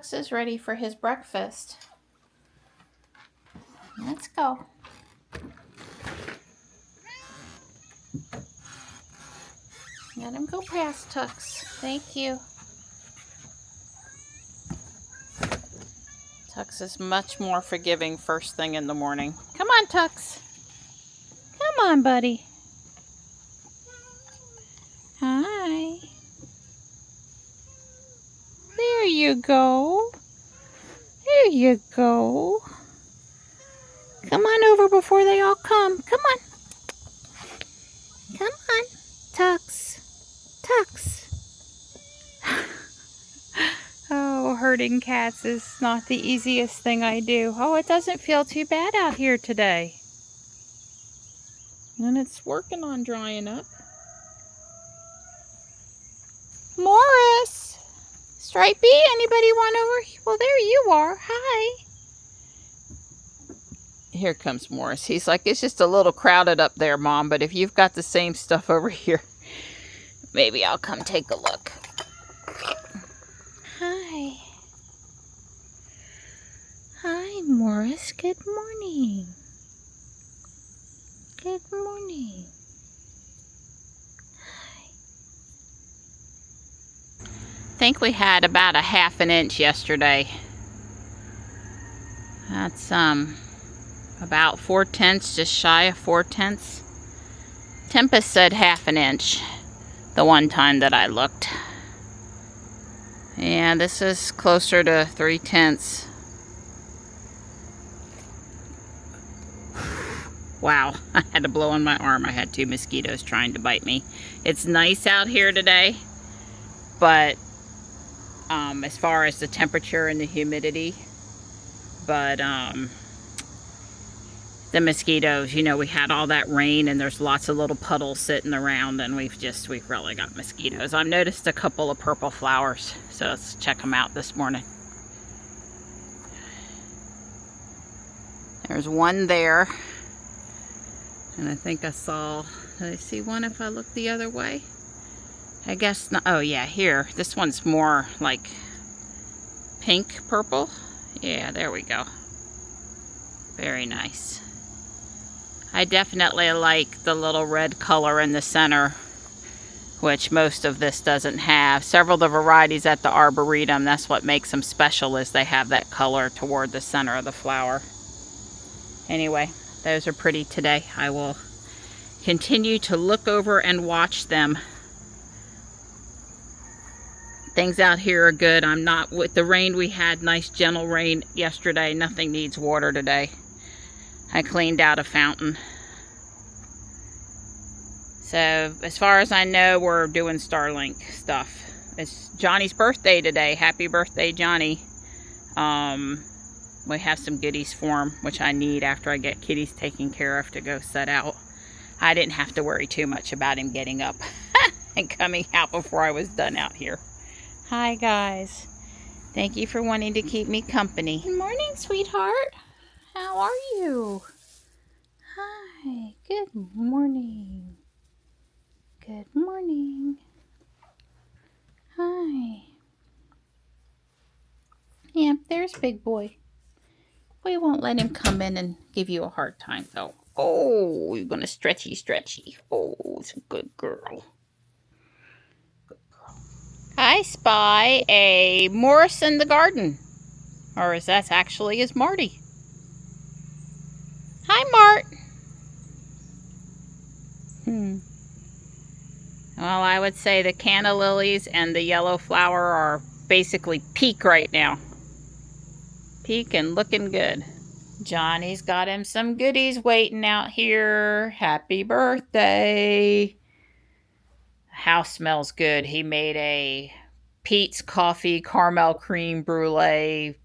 Tux is ready for his breakfast. Let's go. Let him go past, Tux. Thank you. Tux is much more forgiving first thing in the morning. Come on, Tux. Come on, buddy. Hi. There you go. There you go. Come on over before they all come. Come on. Come on. Tux. Tux. Oh, herding cats is not the easiest thing I do. Oh, it doesn't feel too bad out here today. And it's working on drying up. Morris! Stripey, anybody want over? Well, there you are. Hi. Here comes Morris. He's like, it's just a little crowded up there, Mom, but if you've got the same stuff over here, maybe I'll come take a look. Hi. Hi, Morris. Good morning. Good morning. Hi. I think we had about a ½ inch yesterday. That's about 4/10, just shy of 4/10. Tempest said ½ inch the one time that I looked. And this is closer to 3/10. Wow, I had to blow on my arm. I had 2 mosquitoes trying to bite me. It's nice out here today, but as far as the temperature and the humidity, but the mosquitoes, you know, we had all that rain and there's lots of little puddles sitting around, and we've really got mosquitoes. I've noticed a couple of purple flowers, so let's check them out this morning. There's one there, and I think I saw, did I see one if I look the other way? I guess not. Oh yeah, here. This one's more like pink purple. Yeah, there we go. Very nice. I definitely like the little red color in the center, which most of this doesn't have. Several of the varieties at the Arboretum, that's what makes them special, is they have that color toward the center of the flower. Anyway, those are pretty today. I will continue to look over and watch them. Things out here are good. I'm not, with the rain we had, nice gentle rain yesterday, nothing needs water today. I cleaned out a fountain. So as far as I know, we're doing Starlink stuff. It's Johnny's birthday today. Happy birthday, Johnny. We have some goodies for him, which I need after I get kitties taken care of to go set out. I didn't have to worry too much about him getting up and coming out before I was done out here. Hi, guys. Thank you for wanting to keep me company. Good morning, sweetheart. How are you? Hi. Good morning. Good morning. Hi. Yeah, there's Big Boy. We won't let him come in and give you a hard time, though. Oh, you're going to stretchy. Oh, it's a good girl. I spy a Morris in the garden. Or is that actually is Marty? Hi, Mart. Well, I would say the canna lilies and the yellow flower are basically peak right now. Peak and looking good. Johnny's got him some goodies waiting out here. Happy birthday. The house smells good. He made a Pete's Coffee caramel cream brulee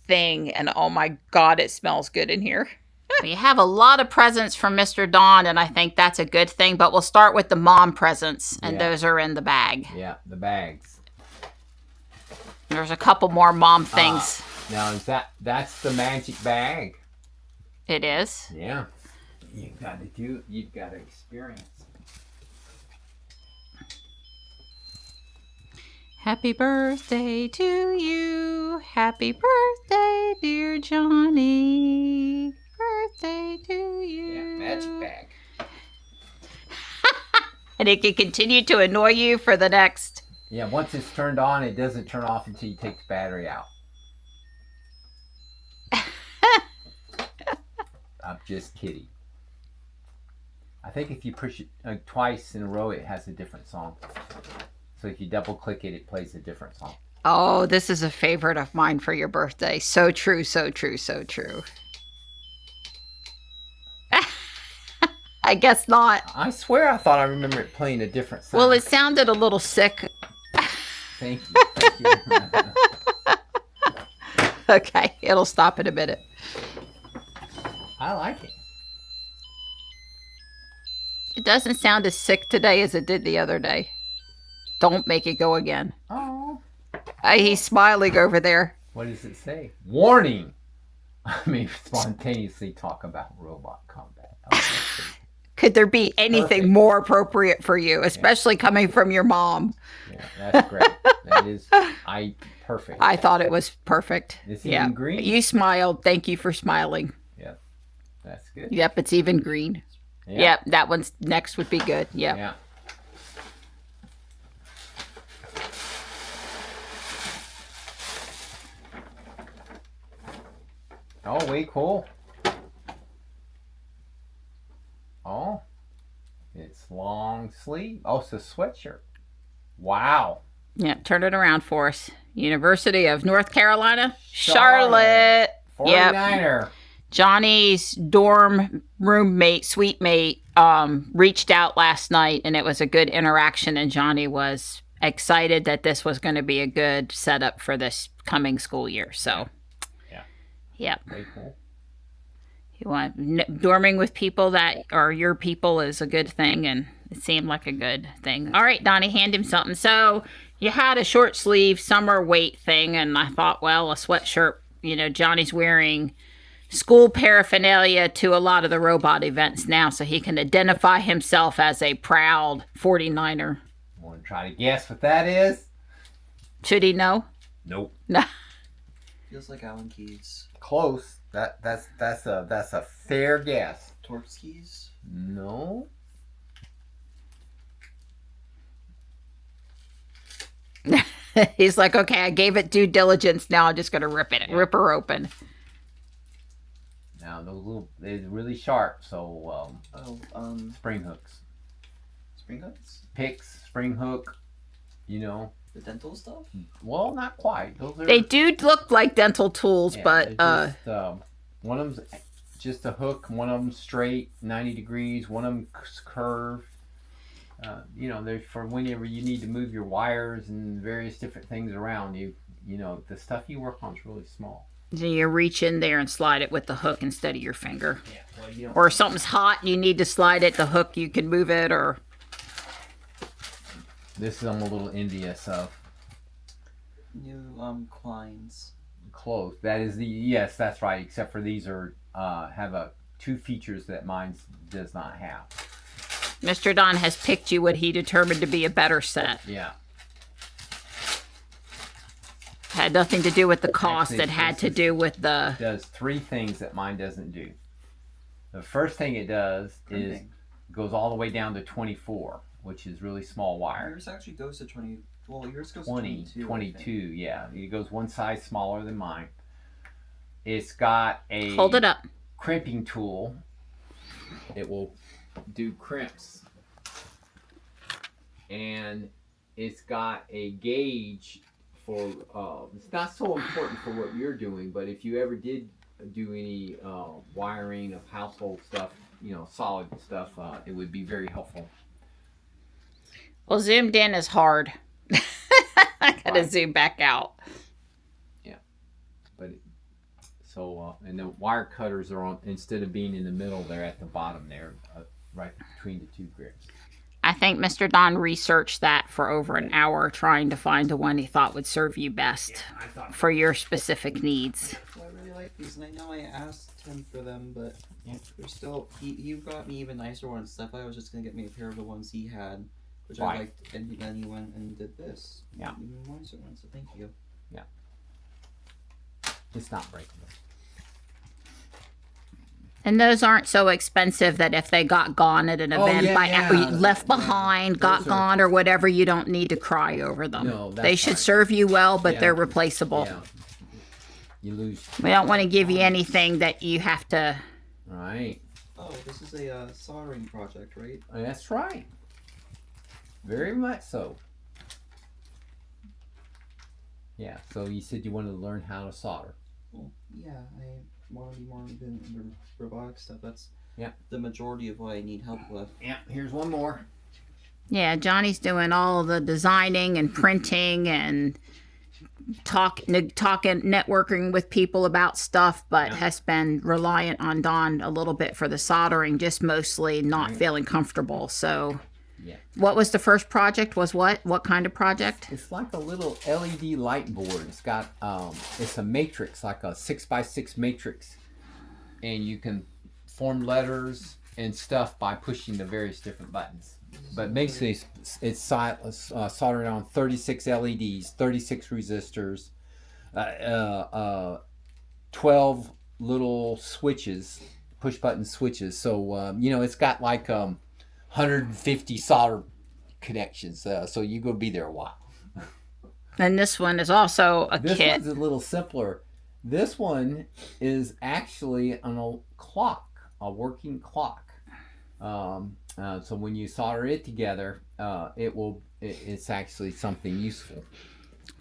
thing, and oh my God, it smells good in here. We have a lot of presents from Mr. Don, and I think that's a good thing, but we'll start with the mom presents, and those are in the bag. Yeah, the bags. There's a couple more mom things. Now, that's the magic bag? It is? Yeah. You've got to experience. Happy birthday to you. Happy birthday, dear Johnny. Birthday to you. Yeah, magic bag. And it can continue to annoy you for the next. Yeah, once it's turned on, it doesn't turn off until you take the battery out. I'm just kidding. I think if you push it twice in a row, it has a different song. So if you double click it, it plays a different song. Oh, this is a favorite of mine for your birthday. So true, so true, so true. I guess not. I swear I thought I remember it playing a different song. Well, it sounded a little sick. Thank you. Thank you. Okay, it'll stop in a minute. I like it. It doesn't sound as sick today as it did the other day. Don't make it go again. Oh. He's smiling over there. What does it say? Warning! I mean, spontaneously talk about robot combat. Could there be anything Perfect. more appropriate for you, especially coming from your mom? Yeah, that's great. That is perfect. I thought it was perfect. It's even green. You smiled. Thank you for smiling. Yep. That's good. Yep, it's even green. Yeah. Yep, that one's next would be good. Yep. Yeah. Oh, way cool. Oh, it's long sleeve. Oh, it's a sweatshirt. Wow. Yeah, turn it around for us. University of North Carolina, Charlotte. Charlotte. Yep. 49er. Johnny's dorm roommate, suite mate, reached out last night, and it was a good interaction, and Johnny was excited that this was going to be a good setup for this coming school year. So, Yeah. Yep. Very cool. You want dorming with people that are your people is a good thing, and it seemed like a good thing. All right, Donnie, hand him something. So you had a short sleeve summer weight thing, and I thought, well, a sweatshirt. You know, Johnny's wearing school paraphernalia to a lot of the robot events now, so he can identify himself as a proud 49er. Want to try to guess what that is? Should he know? Nope. No. Feels like Allen keys. Close. That's a fair guess. Torx keys? No. He's like, okay, I gave it due diligence. Now I'm just going to rip her open. Now they're really sharp. So spring hooks, Spring hooks? picks, spring hook. You know. The dental stuff? Well, not quite. Those are. They do look like dental tools, Yeah, but they're just, one of them's just a hook. One of them's straight, 90 degrees. One of them's curved. You know, they're for whenever you need to move your wires and various different things around. You know, the stuff you work on is really small. so you reach in there and slide it with the hook instead of your finger. Yeah. Well, you don't. Or if something's hot, you need to slide it. The hook, you can move it, or This is I'm a little envious of. New Kleins. Close. That is yes, that's right. Except for these are have two features that mine does not have. Mr. Don has picked you what he determined to be a better set. Yeah. Had nothing to do with the cost. Actually, It had this to is- do with the. It does three things that mine doesn't do. The first thing it does is Printing. goes all the way down to 24, which is really small wire. Yours actually goes to 20. Well, yours goes 20, to 22. 22, yeah. It goes one size smaller than mine. It's got a Hold it up. crimping tool. It will do crimps. And it's got a gauge for, it's not so important for what you're doing, but if you ever did do any wiring of household stuff, you know, solid stuff, it would be very helpful. Well, zoomed in is hard. I gotta Right. zoom back out. But and the wire cutters are on, instead of being in the middle, they're at the bottom there, right between the two grips. I think Mr. Don researched that for over an hour trying to find the one he thought would serve you best I thought, for your specific needs. Well, I really like these, and I know I asked him for them, but Yeah. they're still. He got me even nicer ones. Stuff. I was just gonna get me a pair of the ones he had, which Right. I liked, and then you went and did this. Yeah. Even more so, so thank you. It's not breakable. And those aren't so expensive that if they got gone at an Oh, event yeah, or yeah. left behind, got Those are- gone or whatever, you don't need to cry over them. No, that's they should right. serve you well, but Yeah. they're replaceable. Yeah. You lose. We don't want to give you anything that you have to. Right. Oh, this is a soldering project, right? That's right. Very much so. Yeah. So you said you wanted to learn how to solder. Well, yeah, I want to be more into the robotic stuff. That's Yeah. the majority of what I need help with. Yeah. Here's one more. Yeah, Johnny's doing all the designing and printing and networking with people about stuff, but has been reliant on Don a little bit for the soldering, just mostly not feeling comfortable. So, Yeah. what was the first project? Was what? What kind of project? It's like a little LED light board. It's got it's a matrix, like a 6x6 matrix, and you can form letters and stuff by pushing the various different buttons. But basically, it's soldered on 36 LEDs, 36 resistors, 12 little switches, push button switches. So it's got like 150 solder connections. So you're gonna be there a while. And this one is also a This kit. one's a little simpler. This one is actually on a clock, a working clock. So when you solder it together, it's actually something useful.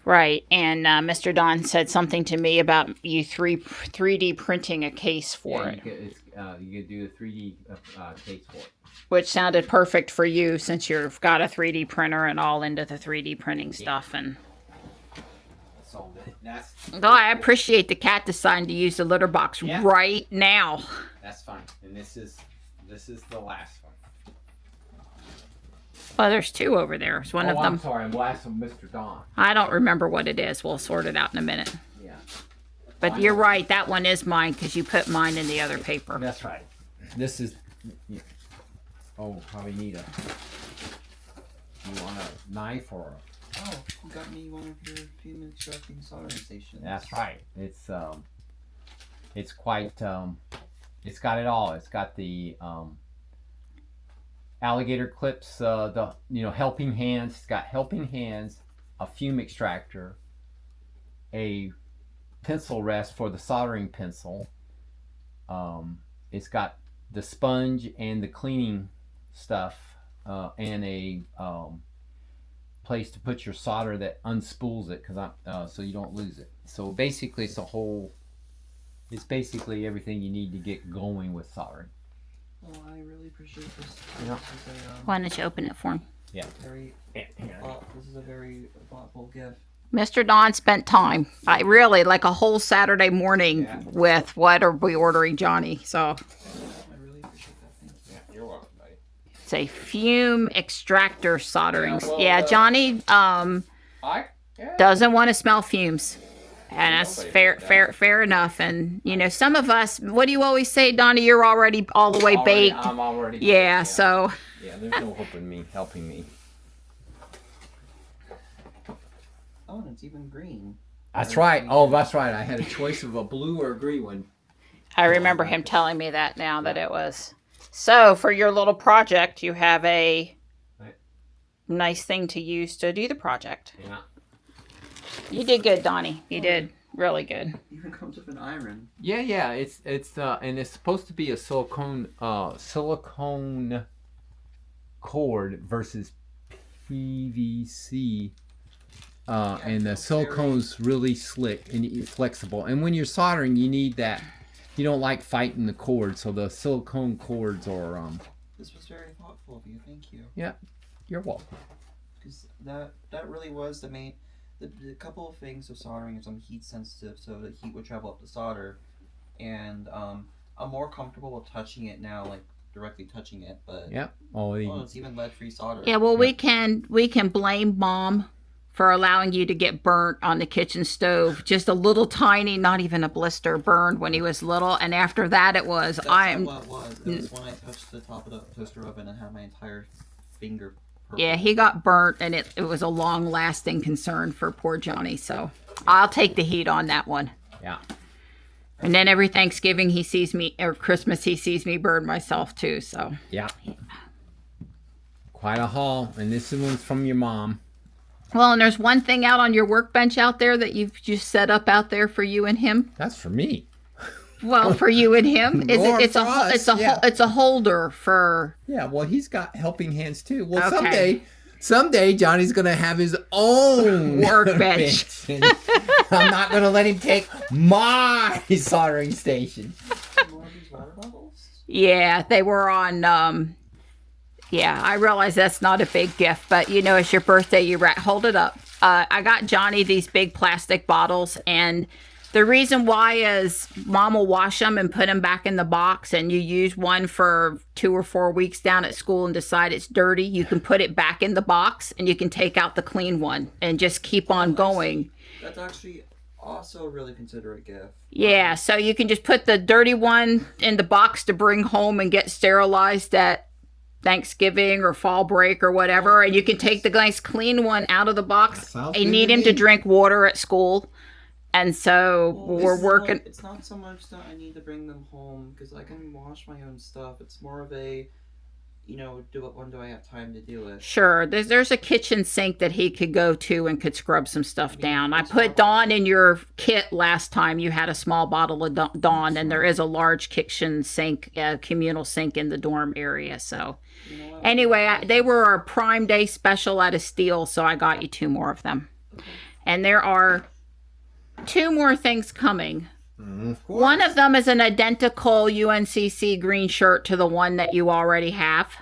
Right, and Mr. Don said something to me about you 3D printing a case for it, You can do a 3D case for it. which sounded perfect for you since you've got a 3D printer and all into the 3D printing stuff. And So that's I appreciate the cat deciding to use the litter box right now. that's fine. And this is the last one. Well, there's two over there. It's one of them. I'm sorry. I'm last of Mr. Don. I don't remember what it is. We'll sort it out in a minute. Yeah. But you're right. That one is mine because you put mine in the other paper. That's right. This is. Oh, probably need a. You want a knife or? Oh, you got me one of your fume extracting soldering stations. That's right. It's quite. It's got it all. It's got the alligator clips. The helping hands. It's got helping hands, a fume extractor, a pencil rest for the soldering pencil. It's got the sponge and the cleaning stuff, and a place to put your solder that unspools it, so you don't lose it. So basically, it's basically everything you need to get going with soldering. Well, I really appreciate this. Yeah. This is Why don't you open it for me? Yeah. this is a very thoughtful gift. Mr. Don spent time. I really like a whole Saturday morning with what are we ordering, Johnny? So I really appreciate that. Thank you. Yeah, you're welcome, buddy. it's a fume extractor soldering. Yeah, well, Johnny doesn't want to smell fumes. And that's fair enough. And some of us, what do you always say, Donnie? You're already all the way baked. I'm already. Yeah, so Yeah, there's no hope in helping me. Oh, and it's even green. That's right. Oh, that's right. I had a choice of a blue or a green one. I remember him telling me that now that it was. So for your little project, you have a nice thing to use to do the project. Yeah. You did good, Donnie. You did really good. Even comes with an iron. Yeah. It's and it's supposed to be a silicone cord versus PVC. And the silicone's really slick and flexible. And when you're soldering, you need that. You don't like fighting the cord, so the silicone cords are. This was very thoughtful of you. Thank you. Yeah, you're welcome. Because that really was the main. The couple of things with soldering is I'm heat sensitive, so the heat would travel up the solder, and I'm more comfortable with touching it now, like directly touching it. But yeah, it's even lead-free solder. Yeah, well, we can blame Mom for allowing you to get burnt on the kitchen stove. Just a little tiny, not even a blister, burned when he was little, and after that, it was That's not what it was. It was when I touched the top of the toaster oven and had my entire finger Yeah, he got burnt, and it was a long-lasting concern for poor Johnny. So I'll take the heat on that one. Yeah. And then every Thanksgiving he sees me, or Christmas he sees me burn myself too. So Yeah. Quite a haul, and this one's from your mom. well, and there's one thing out on your workbench out there that you've just set up out there for you and him. That's for me. Well, for you and him, it's a holder for. Yeah, well, he's got helping hands too. Well, Okay. someday Johnny's gonna have his own Workbench. and I'm not gonna let him take my soldering station. More of these water bottles? Yeah, they were on. Yeah, I realize that's not a big gift, but you know, it's your birthday. You hold it up. I got Johnny these big plastic bottles, and the reason why is Mom will wash them and put them back in the box, and you use one for 2 or 4 weeks down at school and decide it's dirty. You can put it back in the box, and you can take out the clean one and just keep on going. That's actually also a really considerate gift. Yeah, so you can just put the dirty one in the box to bring home and get sterilized at Thanksgiving or fall break or whatever, and you can take the nice clean one out of the box. Sounds I good need to him me. to drink water at school, and so Well, we're working. It's not so much that I need to bring them home because I can wash my own stuff. It's more of a, when do I have time to do it? Sure, there's a kitchen sink that he could go to and could scrub some stuff down. I put Dawn in your kit last time. You had a small bottle of Dawn, and there is a large kitchen sink, communal sink in the dorm area. So You know what? anyway, they were a Prime Day special at a steal, so I got you 2 more of them. And there are 2 more things coming. Of course. One of them is an identical UNCC green shirt to the one that you already have.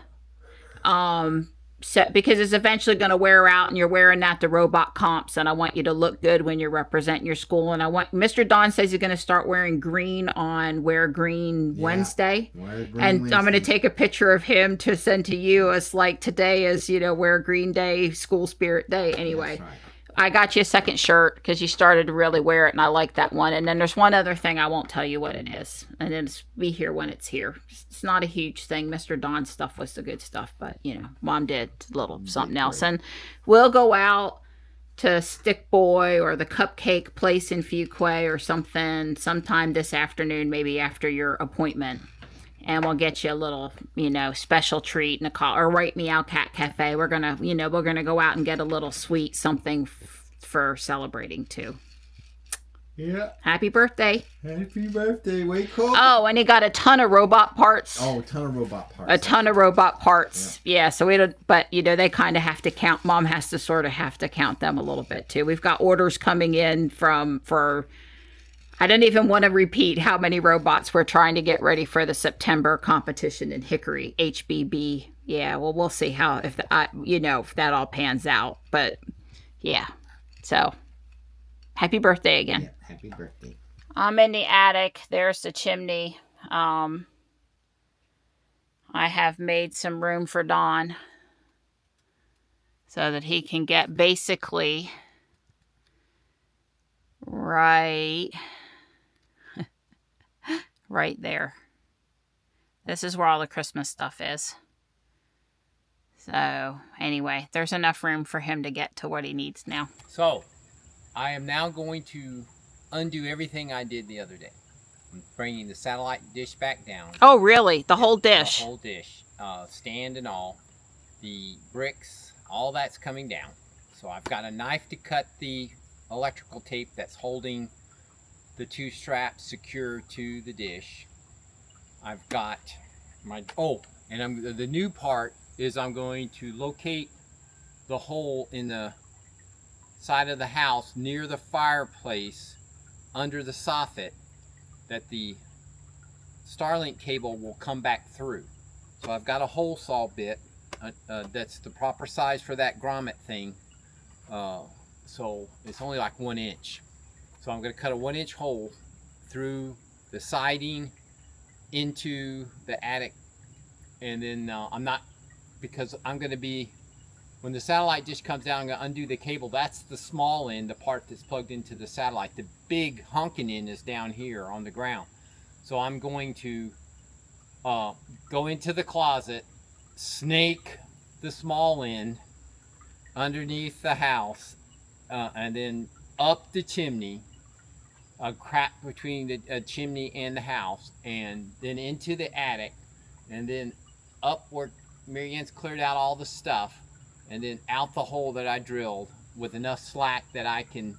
So, because it's eventually going to wear out, and you're wearing that to robot comps, and I want you to look good when you're representing your school. And Mr. Don says he's going to start wearing green on Wear Green Wednesday. Wear Green And I'm going to Wednesday. take a picture of him to send to you as like today is, Wear Green Day, School Spirit Day. Anyway. That's right. I got you a second shirt because you started to really wear it, and I like that one. And then there's one other thing I won't tell you what it is, and then be here when it's here. It's not a huge thing. Mr. Don's stuff was the good stuff, but Mom did a little something else, and we'll go out to Stick Boy or the Cupcake Place in Fuquay or something sometime this afternoon, maybe after your appointment. And we'll get you a little, special treat in a call, or Right Meow Cat Cafe. We're gonna go out and get a little sweet something for celebrating too. Yeah. Happy birthday! Happy birthday. Way cool. Oh, and he got a ton of robot parts. Oh, a ton of robot parts. A ton of robot parts. Yeah. So we don't, but they kind of have to count. Mom has to sort of have to count them a little bit too. We've got orders coming in for. I don't even want to repeat how many robots we're trying to get ready for the September competition in Hickory, HBB. Yeah, well, we'll see if that all pans out. But yeah, so happy birthday again. Yeah, happy birthday. I'm in the attic. There's the chimney. I have made some room for Don so that he can get basically right there. This is where all the Christmas stuff is. So anyway, there's enough room for him to get to what he needs now. So, I am now going to undo everything I did the other day. I'm bringing the satellite dish back down. Oh, really? The whole dish? The whole dish. Stand and all. The bricks, all that's coming down. So I've got a knife to cut the electrical tape that's holding the 2 straps secure to the dish. I've got the new part is I'm going to locate the hole in the side of the house near the fireplace under the soffit that the Starlink cable will come back through. So I've got a hole saw bit that's the proper size for that grommet thing. So it's only like 1 inch. So I'm going to cut a 1-inch hole through the siding into the attic, and then because I'm going to be, when the satellite dish comes down, I'm going to undo the cable. That's the small end, the part that's plugged into the satellite. The big honking end is down here on the ground. So I'm going to go into the closet, snake the small end underneath the house, and then up the chimney, a crack between the chimney and the house, and then into the attic, and then up where Marianne's cleared out all the stuff, and then out the hole that I drilled with enough slack that I can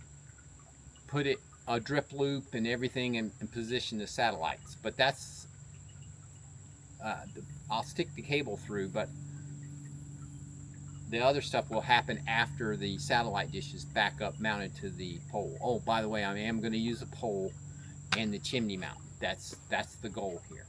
put it a drip loop and everything and position the satellites. But that's I'll stick the cable through, but the other stuff will happen after the satellite dish is back up mounted to the pole. Oh, by the way, I am going to use a pole and the chimney mount. That's the goal here.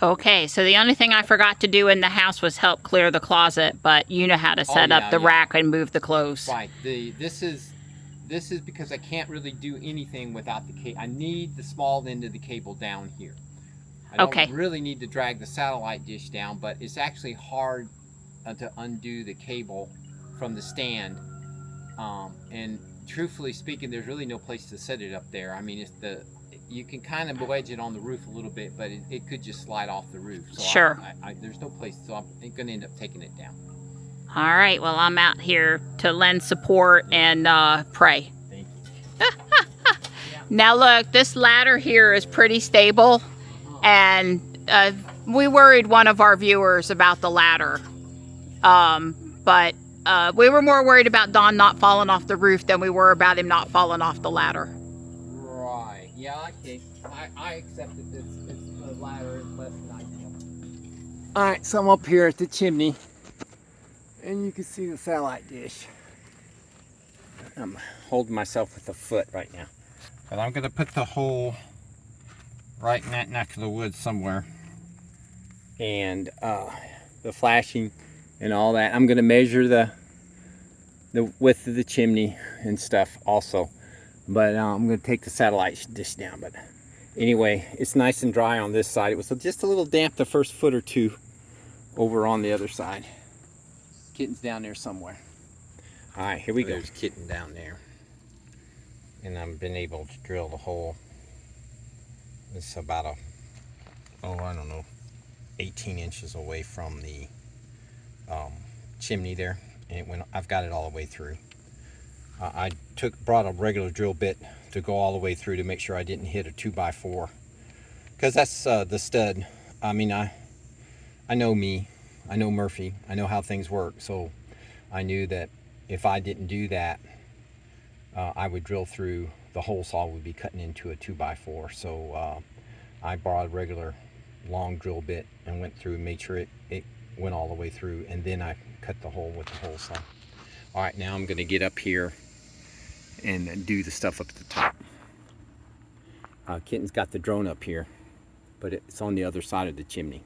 Okay, so the only thing I forgot to do in the house was help clear the closet, but you know how to set up the rack and move the clothes. Right. This is because I can't really do anything without the cable. I need the small end of the cable down here. I don't really need to drag the satellite dish down, but it's actually hard to undo the cable from the stand. And truthfully speaking, there's really no place to set it up there. I mean, you can kind of wedge it on the roof a little bit, but it could just slide off the roof. So sure. There's no place, so I'm going to end up taking it down. All right, well, I'm out here to lend support and pray. Thank you. Now look, this ladder here is pretty stable, and we worried one of our viewers about the ladder. But we were more worried about Don not falling off the roof than we were about him not falling off the ladder. Right. Yeah, okay. I accept that the ladder is less than ideal. Alright, so I'm up here at the chimney, and you can see the satellite dish. I'm holding myself with a foot right now. But I'm going to put the hole right in that neck of the woods somewhere. And the flashing and all that. I'm going to measure the width of the chimney and stuff also. But I'm going to take the satellite dish down. But anyway, it's nice and dry on this side. It was just a little damp the first foot or two over on the other side. Kitten's down there somewhere. All right, here we go. There's kitten down there. And I've been able to drill the hole. It's about I don't know, 18 inches away from the chimney there. And I've got it all the way through. I brought a regular drill bit to go all the way through to make sure I didn't hit a 2x4. Because that's the stud. I mean, I know me. I know Murphy. I know how things work. So I knew that if I didn't do that, I would drill through, the hole saw would be cutting into a 2x4. So I brought a regular long drill bit and went through and made sure it went all the way through, and then I cut the hole with the hole saw. All right, now I'm going to get up here and do the stuff up at the top. Kitten's got the drone up here, but it's on the other side of the chimney.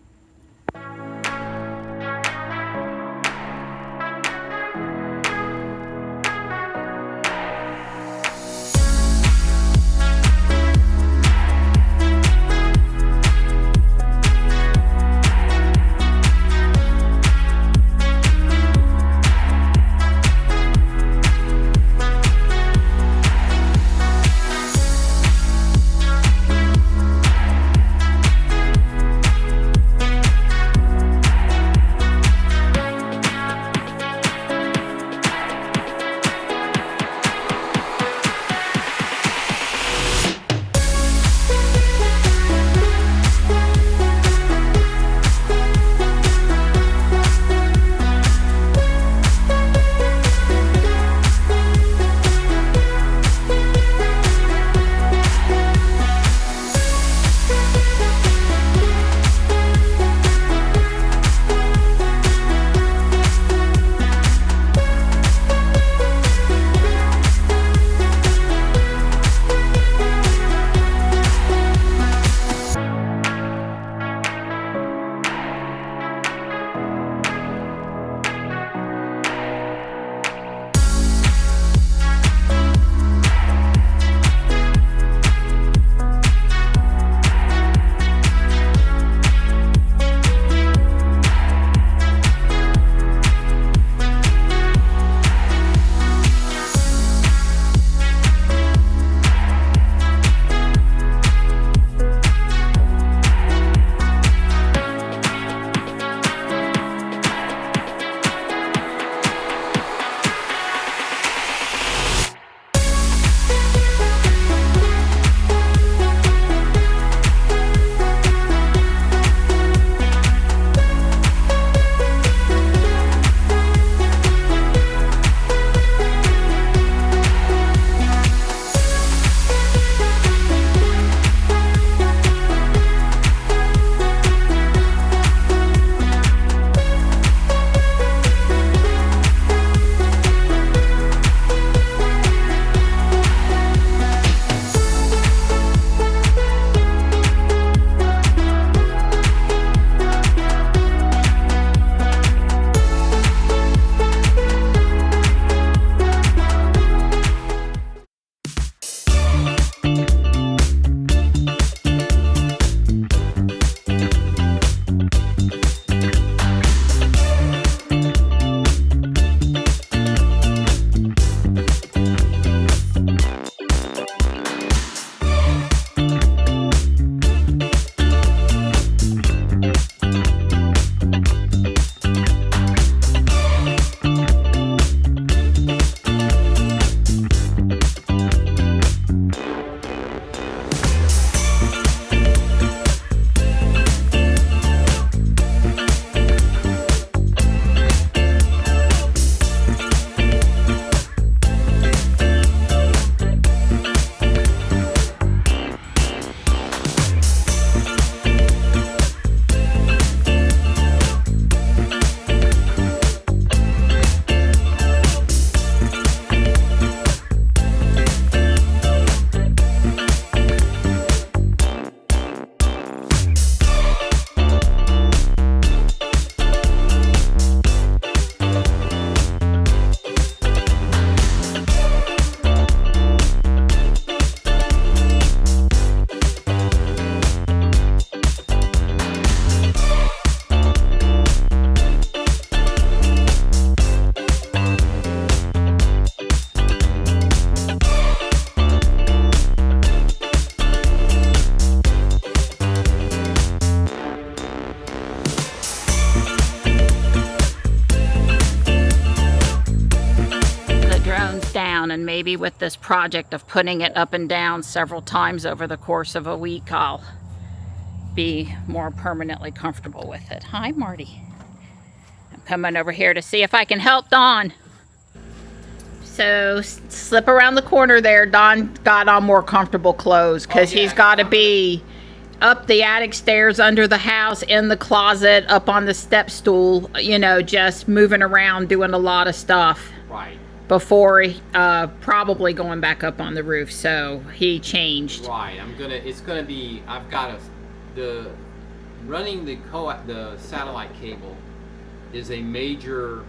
down, and maybe with this project of putting it up and down several times over the course of a week, I'll be more permanently comfortable with it. Hi, Marty. I'm coming over here to see if I can help Don. So slip around the corner there. Don got on more comfortable clothes because he's got to be up the attic stairs, under the house, in the closet, up on the step stool, you know, just moving around, doing a lot of stuff. Right. Before probably going back up on the roof. So he changed. Right. It's gonna be, running the satellite cable is a major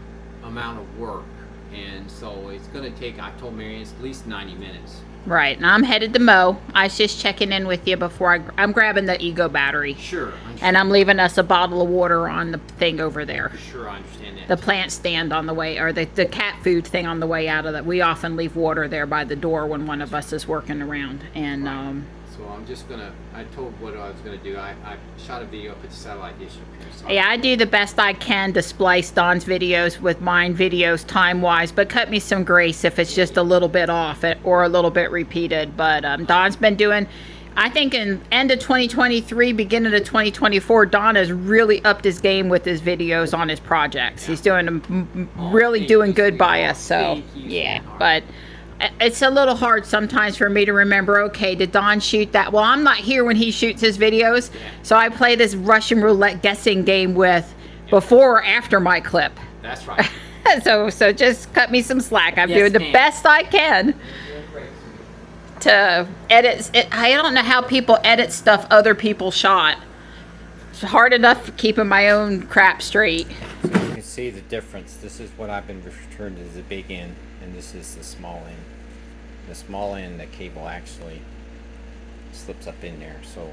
amount of work. And so it's gonna take, I told Marion, it's at least 90 minutes. Right, and I'm headed to mow. I was just checking in with you before I'm grabbing the Ego battery. Sure. And I'm leaving us a bottle of water on the thing over there. Sure, I understand that. The plant stand on the way, or the cat food thing on the way out of that. We often leave water there by the door when one of us is working around. And right. So I'm just gonna, I told what I was gonna do. I shot a video, put the satellite dish up here. So yeah, I do the best I can to splice Don's videos with mine videos time-wise, but cut me some grace if it's just a little bit off or a little bit repeated. But Don's been doing, I think in end of 2023, beginning of 2024, Don has really upped his game with his videos on his projects. Yeah. He's doing really doing good by us. So yeah, but it's a little hard sometimes for me to remember, okay, did Don shoot that? Well, I'm not here when he shoots his videos, so I play this Russian roulette guessing game with before or after my clip. That's right. so just cut me some slack. I'm doing the best I can to edit it. I don't know how people edit stuff other people shot. It's hard enough keeping my own crap straight. So you can see the difference. This is what I've been referring to as the big end, and this is the small end. The small end, the cable actually slips up in there. So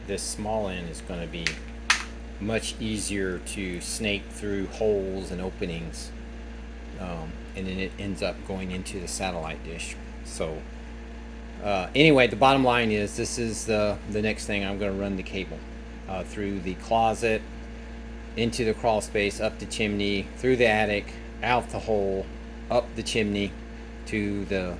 this small end is going to be much easier to snake through holes and openings, and then it ends up going into the satellite dish. So anyway, the bottom line is this is the next thing. I'm going to run the cable through the closet, into the crawl space, up the chimney, through the attic, out the hole, up the chimney to the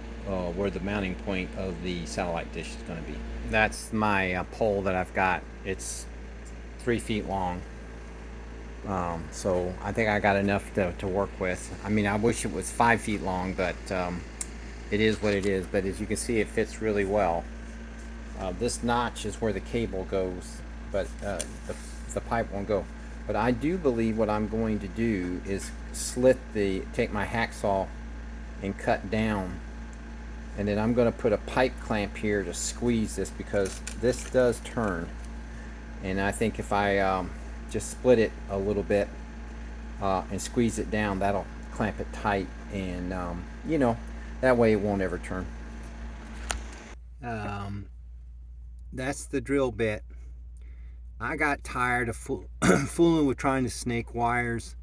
where the mounting point of the satellite dish is going to be. That's my pole that I've got. It's 3 feet long, so I think I got enough to work with. I mean, I wish it was 5 feet long, but it is what it is. But as you can see, it fits really well. This notch is where the cable goes, but the pipe won't go. But I do believe what I'm going to do is take my hacksaw and cut down, and then I'm going to put a pipe clamp here to squeeze this, because this does turn, and I think if I just split it a little bit and squeeze it down, that'll clamp it tight, and you know, that way it won't ever turn. That's the drill bit. I got tired of fooling with trying to snake wires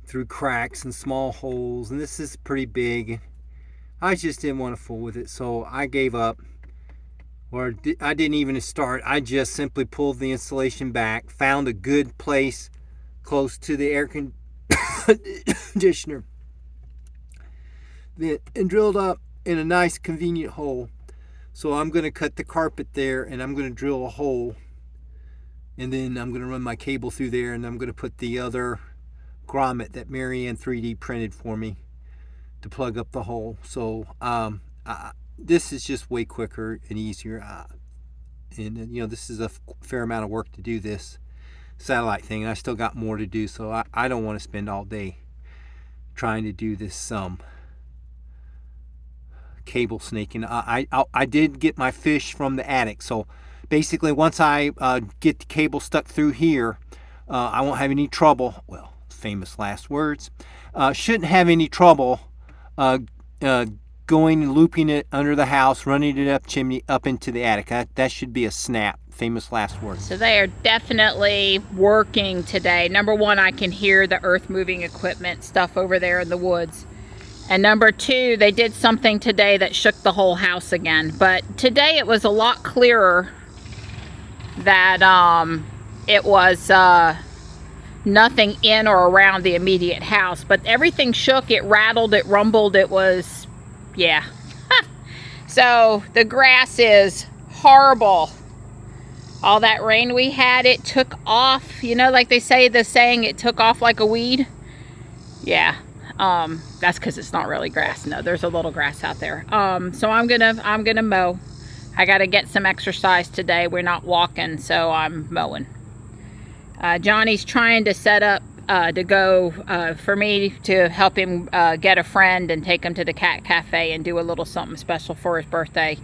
through cracks and small holes, and this is pretty big. I just didn't want to fool with it, so I gave up, or I didn't even start. I just simply pulled the installation back, found a good place close to the air conditioner, and drilled up in a nice convenient hole. So I'm going to cut the carpet there, and I'm going to drill a hole, and then I'm going to run my cable through there, and I'm going to put the other grommet that Marianne 3D printed for me to plug up the hole. So this is just way quicker and easier, and you know, this is a fair amount of work to do this satellite thing, and I still got more to do, so I don't want to spend all day trying to do this cable snaking. I did get my fish from the attic, so basically once I get the cable stuck through here, I won't have any trouble. Well, famous last words. Shouldn't have any trouble going and looping it under the house, running it up chimney, up into the attic. That should be a snap. Famous last words. So they are definitely working today. Number one, I can hear the earth moving equipment stuff over there in the woods. And number two, they did something today that shook the whole house again. But today it was a lot clearer that it was nothing in or around the immediate house. But everything shook, it rattled, it rumbled, it was, Yeah. So the grass is horrible. All that rain we had, it took off. You know, like they say, the saying, it took off like a weed. Yeah. That's because it's not really grass. No, there's a little grass out there. So I'm gonna mow. I gotta get some exercise today. We're not walking, so I'm mowing. Johnny's trying to set up to go for me to help him get a friend and take him to the cat cafe and do a little something special for his birthday.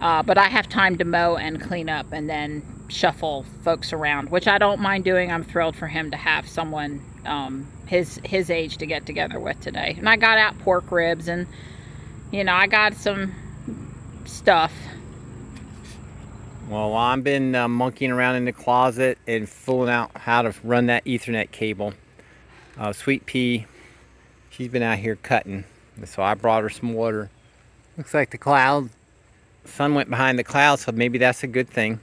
But I have time to mow and clean up and then shuffle folks around, which I don't mind doing. I'm thrilled for him to have someone his age to get together with today. And I got out pork ribs and, you know, I got some stuff. Well, I've been monkeying around in the closet and fooling out how to run that Ethernet cable. Sweet Pea, she's been out here cutting, so I brought her some water. Looks like the sun went behind the clouds, so maybe that's a good thing.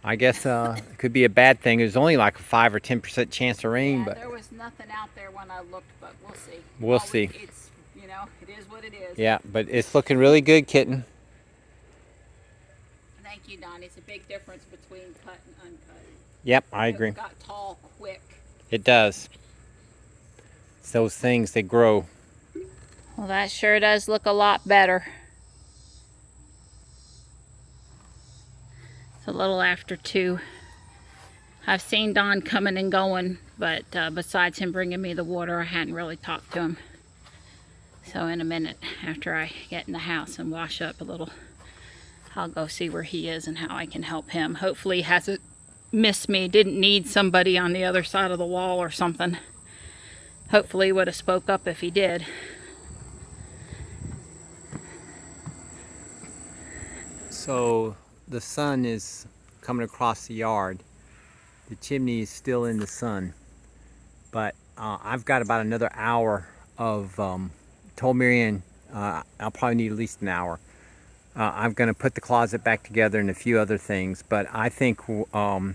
I guess it could be a bad thing. There's only like a 5 or 10% chance of rain, Yeah, but there was nothing out there when I looked, but we'll see. We'll see. It's, you know, it is what it is. Yeah, but it's looking really good, kitten. Thank you, Don. It's a big difference between cut and uncut. Yep, I agree. It got tall quick. It does. It's those things, they grow. Well, that sure does look a lot better. It's a little after 2. I've seen Don coming and going, but besides him bringing me the water, I hadn't really talked to him. So in a minute, after I get in the house and wash up a little, I'll go see where he is and how I can help him. Hopefully he hasn't missed me, didn't need somebody on the other side of the wall or something. Hopefully he would have spoke up if he did. So the sun is coming across the yard. The chimney is still in the sun, but I've got about another hour of, told Marianne I'll probably need at least an hour. I'm going to put the closet back together and a few other things, but I think we're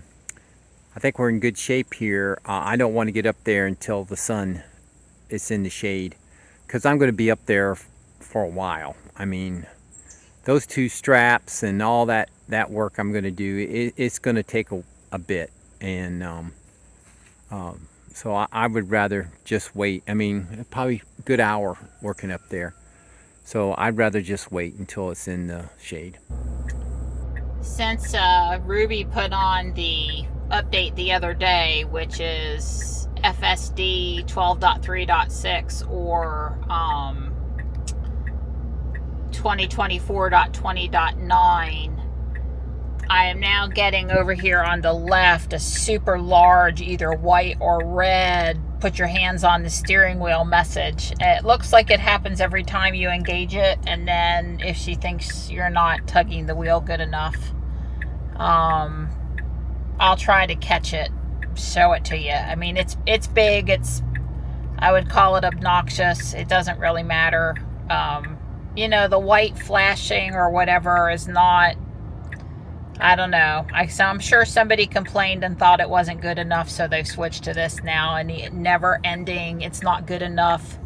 in good shape here. I don't want to get up there until the sun is in the shade, because I'm going to be up there for a while. I mean, those 2 straps and all that work I'm going to do, it's going to take a bit, and so I would rather just wait. I mean, probably a good hour working up there. So I'd rather just wait until it's in the shade. Since Ruby put on the update the other day, which is FSD 12.3.6 or 2024.20.9, I am now getting over here on the left a super large, either white or red, put your hands on the steering wheel message. It looks like it happens every time you engage it, and then if she thinks you're not tugging the wheel good enough, I'll try to catch it, show it to you. I mean, it's big, I would call it obnoxious. It doesn't really matter. You know, the white flashing or whatever is not, I don't know. I'm sure somebody complained and thought it wasn't good enough, so they've switched to this now, and the never ending, it's not good enough.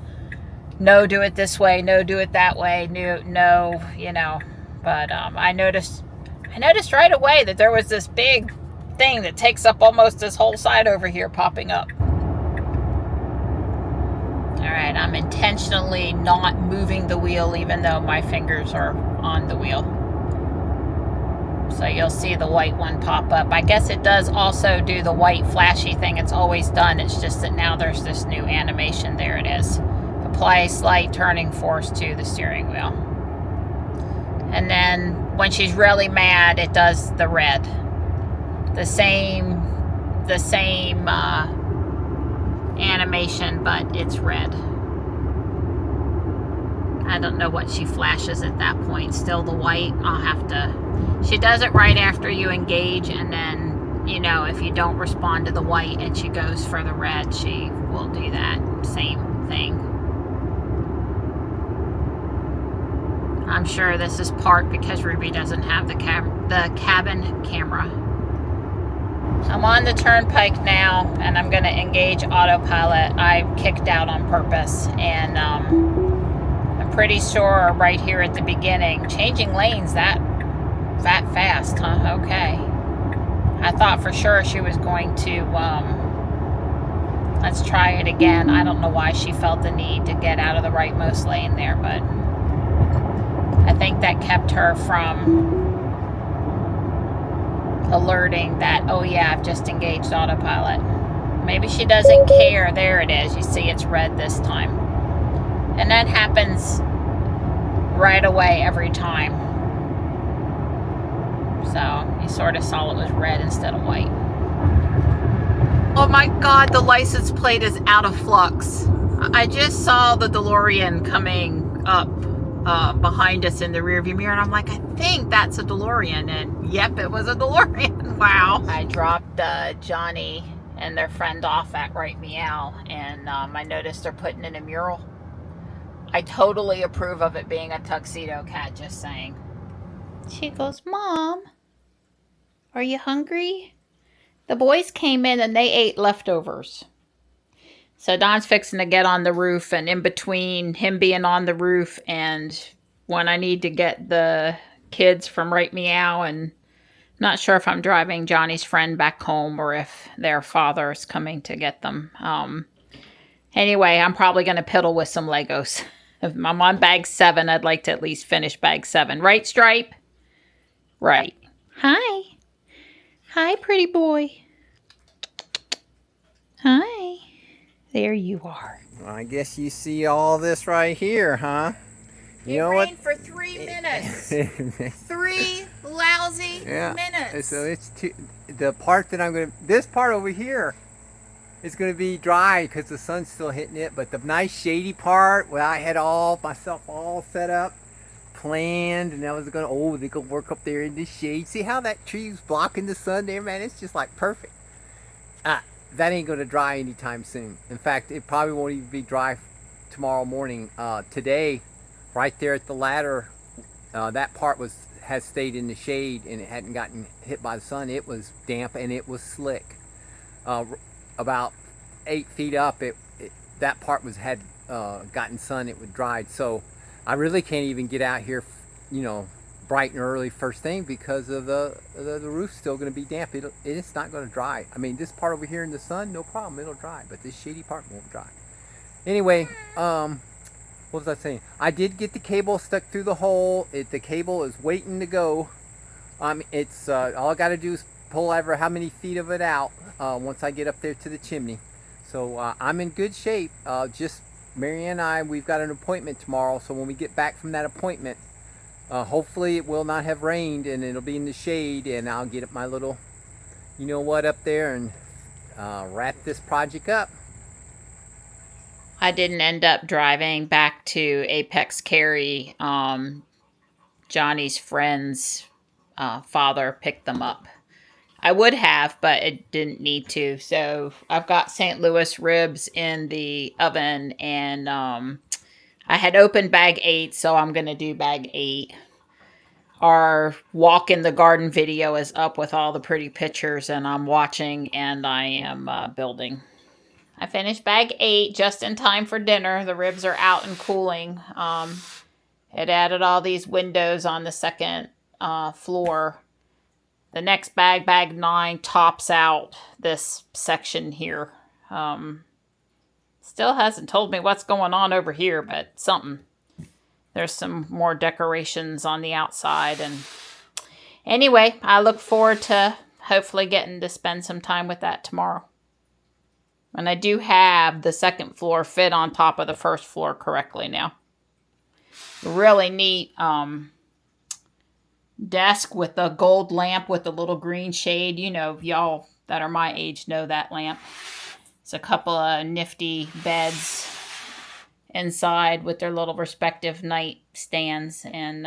No, do it this way. No, do it that way. No, you know. But I noticed right away that there was this big thing that takes up almost this whole side over here popping up. All right, I'm intentionally not moving the wheel even though my fingers are on the wheel. So you'll see the white one pop up. I guess it does also do the white flashy thing it's always done. It's just that now there's this new animation. There it is. Apply slight turning force to the steering wheel. And then when she's really mad, it does the red. The same animation, but it's red. I don't know what she flashes at that point. Still the white. I'll have to... She does it right after you engage, and then, you know, if you don't respond to the white and she goes for the red, she will do that same thing. I'm sure this is part because Ruby doesn't have the cabin camera. I'm on the turnpike now, and I'm going to engage autopilot. I kicked out on purpose, and I'm pretty sure right here at the beginning, changing lanes that fast, huh? Okay. I thought for sure she was going to, let's try it again. I don't know why she felt the need to get out of the rightmost lane there, but I think that kept her from alerting that, oh yeah, I've just engaged autopilot. Maybe she doesn't care. There it is. You see it's red this time. And that happens right away every time. So you sort of saw it was red instead of white. Oh my God, the license plate is out of flux. I just saw the DeLorean coming up behind us in the rearview mirror, and I'm like, I think that's a DeLorean, and yep, it was a DeLorean. Wow. I dropped Johnny and their friend off at Right Meow, and I noticed they're putting in a mural. I totally approve of it being a tuxedo cat, just saying. She goes, Mom, are you hungry? The boys came in and they ate leftovers. So Don's fixing to get on the roof, and in between him being on the roof and when I need to get the kids from Right Meow, and I'm not sure if I'm driving Johnny's friend back home or if their father is coming to get them. Anyway, I'm probably going to piddle with some Legos. If I'm on bag 7, I'd like to at least finish bag 7. Right, Stripe? Right. Hi. Hi, pretty boy. Hi. There you are. Well, I guess you see all this right here, huh? You know what? For 3 minutes. 3 lousy minutes. So it's the part that I'm going to, this part over here is going to be dry because the sun's still hitting it, but the nice shady part where I had myself all set up, planned, and I was going to, they could work up there in the shade. See how that tree's blocking the sun there, man? It's just like perfect. That ain't going to dry anytime soon. In fact, it probably won't even be dry tomorrow morning. Today, right there at the ladder, that part has stayed in the shade and it hadn't gotten hit by the sun. It was damp and it was slick. About 8 feet up, that part had gotten sun. It would dried. So I really can't even get out here, bright and early first thing because of the roof's still going to be damp. It's not going to dry. I mean, this part over here in the sun, no problem, it'll dry, but this shady part won't dry. Anyway, what was I saying? I did get the cable stuck through the hole. The cable is waiting to go. It's all I got to do is pull ever how many feet of it out once I get up there to the chimney. So I'm in good shape. Just Mary and I, we've got an appointment tomorrow. So when we get back from that appointment, hopefully it will not have rained and it'll be in the shade, and I'll get up my little, up there and wrap this project up. I didn't end up driving back to Apex Carry. Johnny's friend's father picked them up. I would have, but it didn't need to. So I've got St. Louis ribs in the oven, and I had opened bag 8, so I'm going to do bag 8. Our walk in the garden video is up with all the pretty pictures, and I'm watching and I am building. I finished bag 8 just in time for dinner. The ribs are out and cooling. It added all these windows on the second floor. The next bag 9, tops out this section here. Still hasn't told me what's going on over here, but something. There's some more decorations on the outside. And anyway, I look forward to hopefully getting to spend some time with that tomorrow. And I do have the second floor fit on top of the first floor correctly now. Really neat desk with a gold lamp with a little green shade. Y'all that are my age know that lamp. It's a couple of nifty beds inside with their little respective night stands, and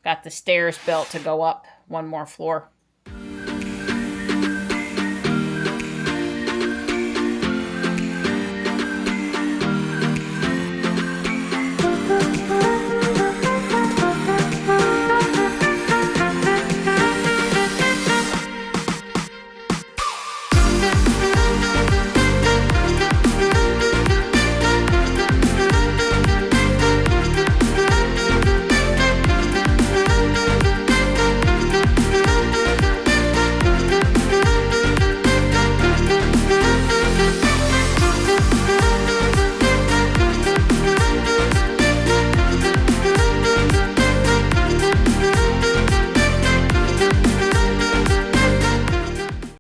got the stairs built to go up one more floor.